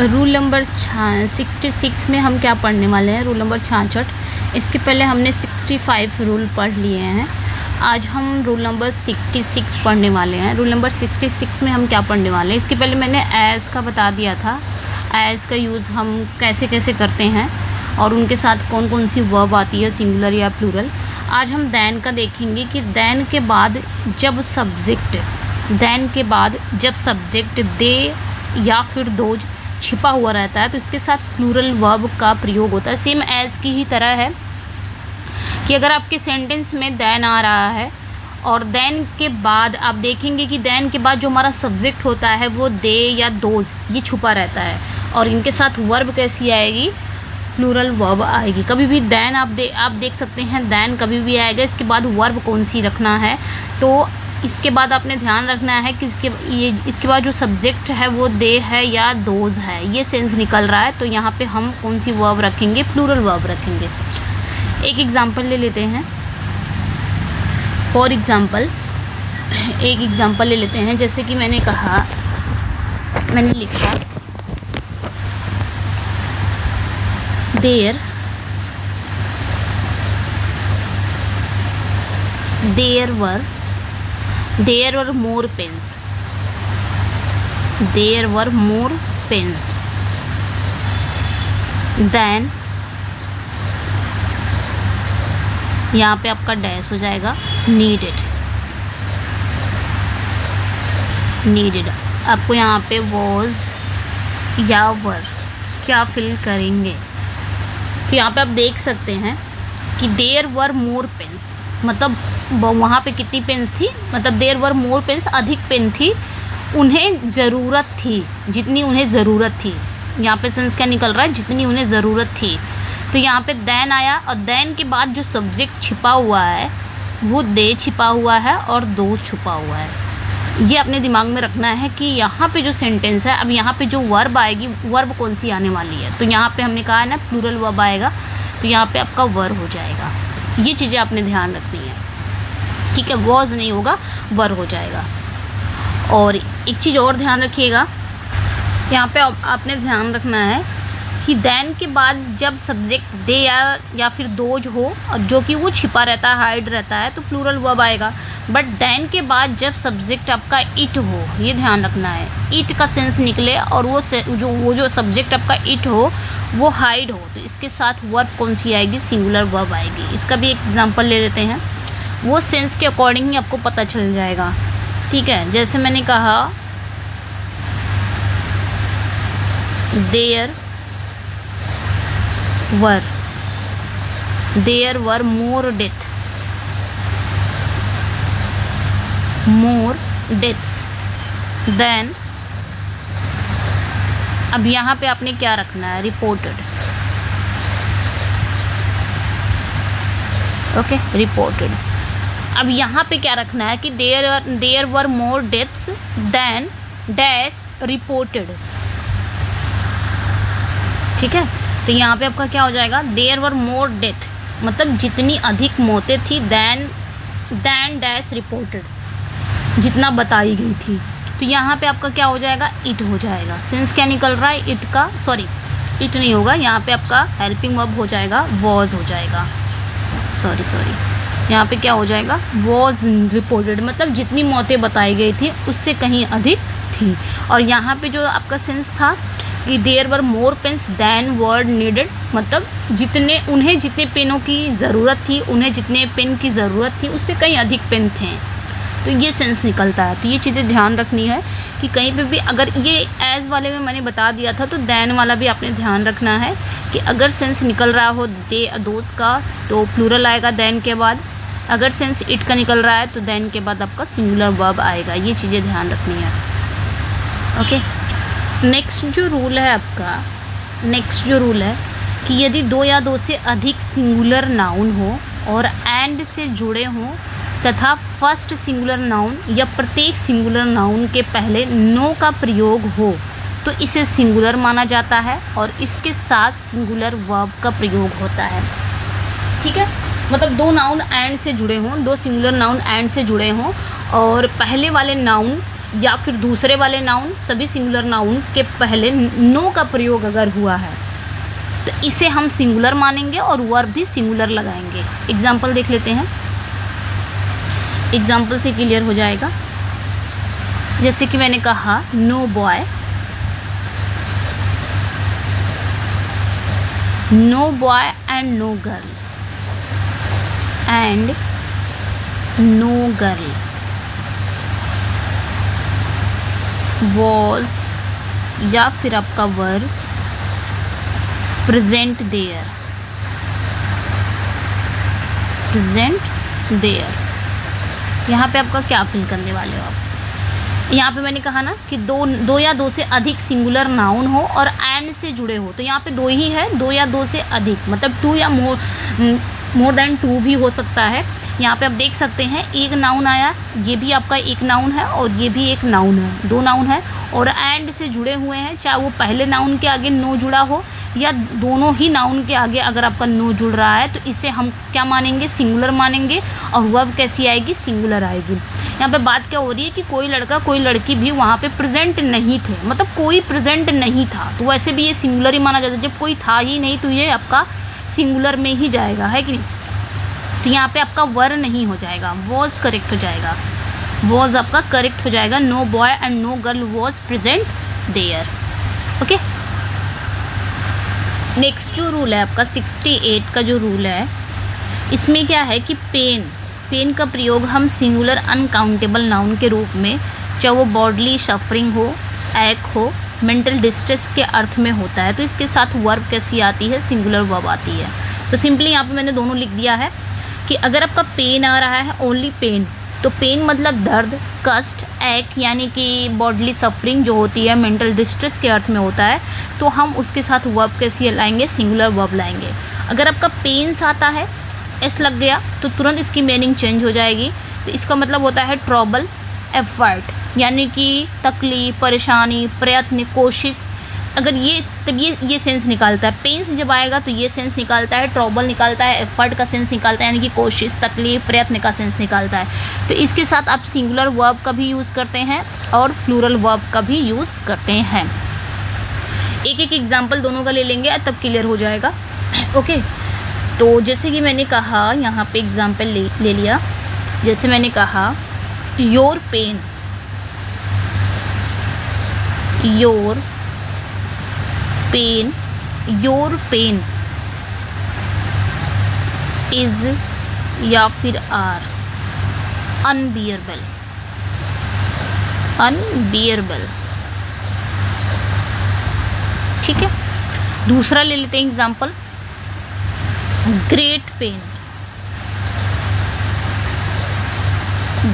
Rule number 66 में हम क्या पढ़ने वाले हैं, रूल नंबर 66। इसके पहले हमने 65 रूल पढ़ लिए हैं। आज हम रूल नंबर 66 पढ़ने वाले हैं। रूल नंबर 66 में हम क्या पढ़ने वाले हैं, इसके पहले मैंने एज का बता दिया था। एज का यूज़ हम कैसे कैसे करते हैं और उनके साथ कौन कौन सी वर्ब आती है, सिंगुलर या प्लूरल। आज हम देन का देखेंगे कि देन के बाद जब सब्जेक्ट दे या फिर दोज छिपा हुआ रहता है तो इसके साथ प्लूरल वर्ब का प्रयोग होता है। सेम एज की ही तरह है कि अगर आपके सेंटेंस में देन आ रहा है और देन के बाद आप देखेंगे कि देन के बाद जो हमारा सब्जेक्ट होता है वो दे या दोज ये छुपा रहता है और इनके साथ वर्ब कैसी आएगी, प्लूरल वर्ब आएगी। कभी भी देन आप देख सकते हैं, देन कभी भी आएगा। इसके बाद वर्ब कौन सी रखना है, तो इसके बाद आपने ध्यान रखना है कि इसके बाद जो सब्जेक्ट है वो दे है या दोज है, ये सेंस निकल रहा है। तो यहाँ पे हम कौन सी वर्ब रखेंगे, प्लूरल वर्ब रखेंगे। एक एग्जांपल ले लेते हैं। फॉर एग्जांपल एक एग्जांपल ले लेते हैं। जैसे कि मैंने लिखा there were more pens. There were more pens than, यहाँ पे आपका डैश हो जाएगा, needed। आपको यहाँ पे was या were क्या फिल करेंगे। तो यहाँ पे आप देख सकते हैं कि there were more pens, मतलब वहाँ पे कितनी पेन्स थी, मतलब देयर वर मोर पेन्स, अधिक पेन थी, उन्हें ज़रूरत थी, जितनी उन्हें ज़रूरत थी। यहाँ पे सेंस क्या निकल रहा है, जितनी उन्हें ज़रूरत थी। तो यहाँ पे देन आया और देन के बाद जो सब्जेक्ट छिपा हुआ है वो दे छिपा हुआ है और दो छुपा हुआ है। ये अपने दिमाग में रखना है कि यहाँ पे जो सेंटेंस है, अब यहाँ पे जो वर्ब आएगी, वर्ब कौन सी आने वाली है। तो यहाँ पे हमने कहा है ना प्लूरल वर्ब आएगा, तो यहाँ पे आपका वर हो जाएगा। ये चीज़ें आपने ध्यान रखनी है, ठीक है। वॉज नहीं होगा, वर हो जाएगा। और एक चीज़ और ध्यान रखिएगा, यहाँ पे आपने ध्यान रखना है कि देन के बाद जब सब्जेक्ट दे या फिर दोज हो और जो कि वो छिपा रहता है, हाइड रहता है, तो प्लूरल वर्ब आएगा। बट देन के बाद जब सब्जेक्ट आपका इट हो, ये ध्यान रखना है, इट का सेंस निकले और वो जो सब्जेक्ट आपका इट हो वो हाइड हो, तो इसके साथ वर्ब कौन सी आएगी, सिंगुलर वर्ब आएगी। इसका भी एक एग्जांपल ले लेते हैं, वो सेंस के अकॉर्डिंग ही आपको पता चल जाएगा, ठीक है। जैसे मैंने कहा there were more deaths than, अब यहाँ पे आपने क्या रखना है, रिपोर्टेड, ओके, रिपोर्टेड। अब यहाँ पे क्या रखना है कि there were more deaths than dash reported, ठीक है। तो यहाँ पे आपका क्या हो जाएगा, देयर वर मोर डेथ, मतलब जितनी अधिक मौतें थी, देन डैश रिपोर्टेड, जितना बताई गई थी। तो यहाँ पे आपका क्या हो जाएगा, इट हो जाएगा। सेंस क्या निकल रहा है, इट का, सॉरी इट नहीं होगा, यहाँ पे आपका हेल्पिंग वर्ब हो जाएगा, वॉज हो जाएगा, सॉरी यहाँ पे क्या हो जाएगा, वॉज रिपोर्टेड, मतलब जितनी मौतें बताई गई थी उससे कहीं अधिक थी। और यहाँ पे जो आपका सेंस था कि there were more pains than were needed, मतलब उन्हें जितने पेनों की ज़रूरत थी, उन्हें जितने पेन की ज़रूरत थी उससे कहीं अधिक पेन थे, तो ये सेंस निकलता है। तो ये चीज़ें ध्यान रखनी है कि कहीं पे भी अगर ये एज वाले में मैंने बता दिया था, तो देन वाला भी आपने ध्यान रखना है कि अगर सेंस निकल रहा हो दोस्त का तो प्लूरल आएगा देन के बाद, अगर सेंस इट का निकल रहा है तो देन के बाद आपका सिंगुलर वर्ब आएगा। ये चीज़ें ध्यान रखनी है, ओके। नेक्स्ट जो रूल है कि यदि दो या दो से अधिक सिंगुलर नाउन हो और एंड से जुड़े हों तथा फर्स्ट सिंगुलर नाउन या प्रत्येक सिंगुलर नाउन के पहले नो का प्रयोग हो तो इसे सिंगुलर माना जाता है और इसके साथ सिंगुलर वर्ब का प्रयोग होता है, ठीक है। मतलब दो नाउन एंड से जुड़े हों, दो सिंगुलर नाउन एंड से जुड़े हों और पहले वाले नाउन या फिर दूसरे वाले नाउन, सभी सिंगुलर नाउन के पहले नो का प्रयोग अगर हुआ है तो इसे हम सिंगुलर मानेंगे और वर्ब भी सिंगुलर लगाएंगे। एग्जाम्पल देख लेते हैं, एग्जाम्पल से क्लियर हो जाएगा। जैसे कि मैंने कहा no boy, no boy and no girl, and no girl was, या फिर आपका verb present there, present there. यहाँ पे आपका क्या फिल करने वाले हो आप? यहाँ पे मैंने कहा ना कि दो या दो से अधिक सिंगुलर नाउन हो और एंड से जुड़े हो, तो यहाँ पे दो ही है, दो या दो से अधिक, मतलब टू या मोर देन टू भी हो सकता है। यहाँ पे आप देख सकते हैं एक नाउन आया, ये भी आपका एक नाउन है और ये भी एक नाउन है, दो नाउन है और एंड से जुड़े हुए हैं, चाहे वो पहले नाउन के आगे नो जुड़ा हो या दोनों ही नाउन के आगे अगर आपका नो जुड़ रहा है तो इसे हम क्या मानेंगे? सिंगुलर मानेंगे। और वर्ब कैसी आएगी? सिंगुलर आएगी। यहाँ पे बात क्या हो रही है कि कोई लड़का कोई लड़की भी वहाँ पे प्रेजेंट नहीं थे, मतलब कोई प्रेजेंट नहीं था, तो वैसे भी ये सिंगुलर ही माना जाता है। जब कोई था ही नहीं तो ये आपका सिंगुलर में ही जाएगा, है कि नहीं? तो यहाँ पे आपका वर नहीं हो जाएगा, वॉज करेक्ट हो जाएगा, वॉज आपका करेक्ट हो जाएगा। No boy and no girl was present there. Okay, next जो रूल है आपका 68 का जो रूल है, इसमें क्या है कि पेन, पेन का प्रयोग हम सिंगुलर अनकाउंटेबल नाउन के रूप में, चाहे वो बॉडली सफरिंग हो, एक हो, मेंटल डिस्ट्रेस के अर्थ में होता है, तो इसके साथ वर्ब कैसी आती है? सिंगुलर वर्ब आती है। तो सिंपली यहाँ पे मैंने दोनों लिख दिया है कि अगर आपका पेन आ रहा है, ओनली पेन, तो पेन मतलब दर्द, कष्ट, एक यानी कि बॉडली सफरिंग जो होती है मेंटल डिस्ट्रेस के अर्थ में होता है, तो हम उसके साथ वर्ब कैसी लाएंगे? सिंगुलर वर्ब लाएंगे। अगर आपका पेन्स आता है, एस लग गया, तो तुरंत इसकी मीनिंग चेंज हो जाएगी। तो इसका मतलब होता है ट्रबल, एफर्ट, यानी कि तकलीफ, परेशानी, प्रयत्न, कोशिश। अगर ये तब ये सेंस निकालता है। पेन्स जब आएगा तो ये सेंस निकालता है, ट्रबल निकालता है, एफर्ट का सेंस निकालता है, यानी कि कोशिश, तकलीफ, प्रयत्न का सेंस निकालता है। तो इसके साथ आप सिंगुलर वर्ब का भी यूज़ करते हैं और प्लूरल वर्ब का भी यूज़ करते हैं। एक एक एग्जाम्पल दोनों का ले लेंगे तब क्लियर हो जाएगा। ओके, तो जैसे कि मैंने कहा यहाँ पे एग्जाम्पल ले लिया। जैसे मैंने कहा your pain, your pain, your pain is या फिर आर अनबियरेबल, अनबियरेबल। ठीक है, दूसरा ले लेते हैं example, great pen,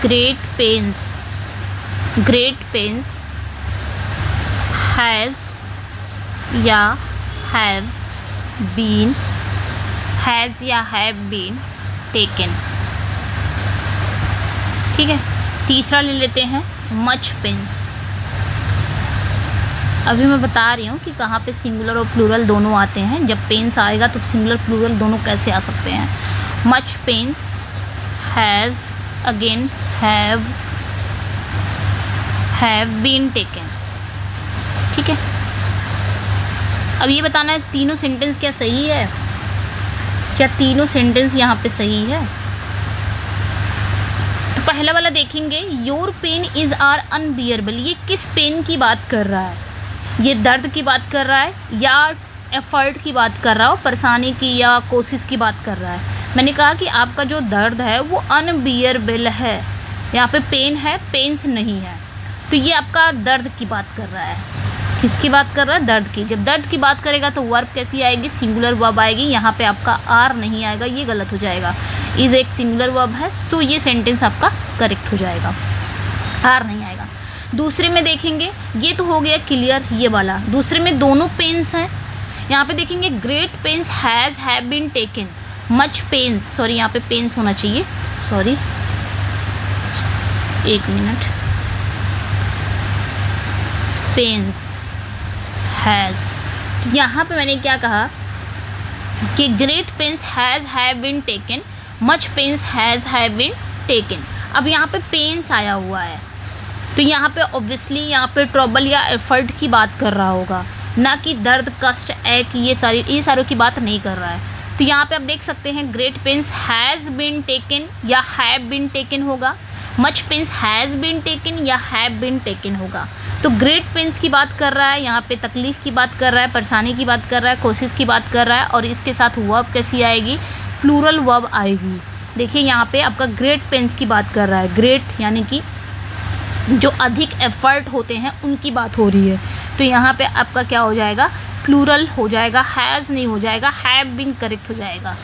great pens, great pains has या हैव बीन, हैज़ या हैव बीन टेकन। ठीक है, तीसरा ले लेते हैं मच पेन्स। अभी मैं बता रही हूँ कि कहाँ पे सिंगुलर और प्लूरल दोनों आते हैं। जब पेन्स आएगा तो सिंगुलर प्लूरल दोनों कैसे आ सकते हैं। Much pain, has, again have been taken. ठीक है, अब ये बताना है तीनों सेंटेंस क्या सही है, क्या तीनों सेंटेंस यहाँ पे सही है। तो पहला वाला देखेंगे, your pain is are unbearable. ये किस पेन की बात कर रहा है? ये दर्द की बात कर रहा है या एफर्ट की बात कर रहा हो, परेशानी की या कोशिश की बात कर रहा है? मैंने कहा कि आपका जो दर्द है वो अनबियरेबल है। यहाँ पे पेन है, पेन्स नहीं है, तो ये आपका दर्द की बात कर रहा है। किसकी बात कर रहा है? दर्द की। जब दर्द की बात करेगा तो वर्ब कैसी आएगी? सिंगुलर वर्ब आएगी। यहाँ पे आपका आर नहीं आएगा, ये गलत हो जाएगा। इज़ एक सिंगुलर वर्ब है, सो ये सेंटेंस आपका करेक्ट हो जाएगा, आर नहीं आएगा। दूसरे में देखेंगे, ये तो हो गया क्लियर ये वाला। दूसरे में दोनों पेन्स हैं। यहाँ पे देखेंगे great pains has have been taken, much pains, sorry यहाँ पे पेन्स होना चाहिए, सॉरी एक मिनट, पेन्स हैज़। यहाँ पे मैंने क्या कहा कि great pains has have been taken, much pains has have been taken. अब यहाँ पे पेन्स आया हुआ है, तो यहाँ पे ऑब्वियसली यहाँ पे ट्रबल या एफर्ट की बात कर रहा होगा, ना कि दर्द, कष्ट, एक ये सारों की बात नहीं कर रहा है। तो यहाँ पे आप देख सकते हैं great pains has been taken या हैव बीन टेकन होगा, much pains has been taken या हैव बीन टेकन होगा। तो ग्रेट पेंस की बात कर रहा है, यहाँ पे तकलीफ़ की बात कर रहा है, परेशानी की बात कर रहा है, कोशिश की बात कर रहा है, और इसके साथ वर्ब कैसी आएगी, प्लूरल वर्ब आएगी। देखिए यहाँ पे आपका ग्रेट पेंस की बात कर रहा है, ग्रेट यानी कि जो अधिक एफर्ट होते हैं उनकी बात हो रही है। तो यहाँ पे आपका क्या हो जाएगा, प्लूरल हो जाएगा, हैज़ नहीं हो जाएगा, हैव बीन करेक्ट हो जाएगा।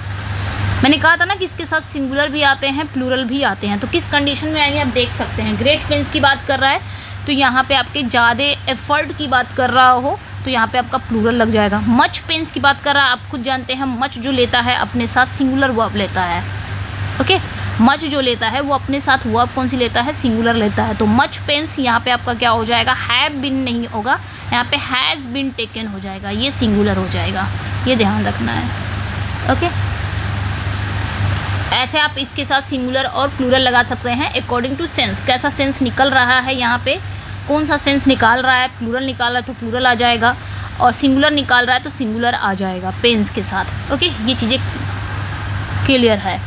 मैंने कहा था ना कि इसके साथ सिंगुलर भी आते हैं, प्लूरल भी आते हैं। तो किस कंडीशन में आएंगे आप देख सकते हैं। ग्रेट पेंस की बात कर रहा है तो यहाँ पे आपके ज़्यादा एफर्ट की बात कर रहा हो तो यहाँ पे आपका प्लूरल लग जाएगा। मच पेंस की बात कर रहा है, आप खुद जानते हैं मच जो लेता है अपने साथ सिंगुलर वर्ब लेता है। ओके, मच जो लेता है वो अपने साथ वर्ब कौन सी लेता है, सिंगुलर लेता है। तो मच पेंस यहाँ पे आपका क्या हो जाएगा, हैव बीन नहीं होगा, यहाँ पे हैज़ बीन टेकन हो जाएगा, ये सिंगुलर हो जाएगा, ये ध्यान रखना है। ओके, ऐसे आप इसके साथ सिंगुलर और प्लूरल लगा सकते हैं अकॉर्डिंग टू सेंस। कैसा सेंस निकल रहा है, यहाँ पे कौन सा सेंस निकाल रहा है, प्लूरल निकाल रहा है तो प्लूरल आ जाएगा, और सिंगुलर निकाल रहा है तो सिंगुलर आ जाएगा पेंस के साथ। ओके, ये चीज़ें क्लियर है।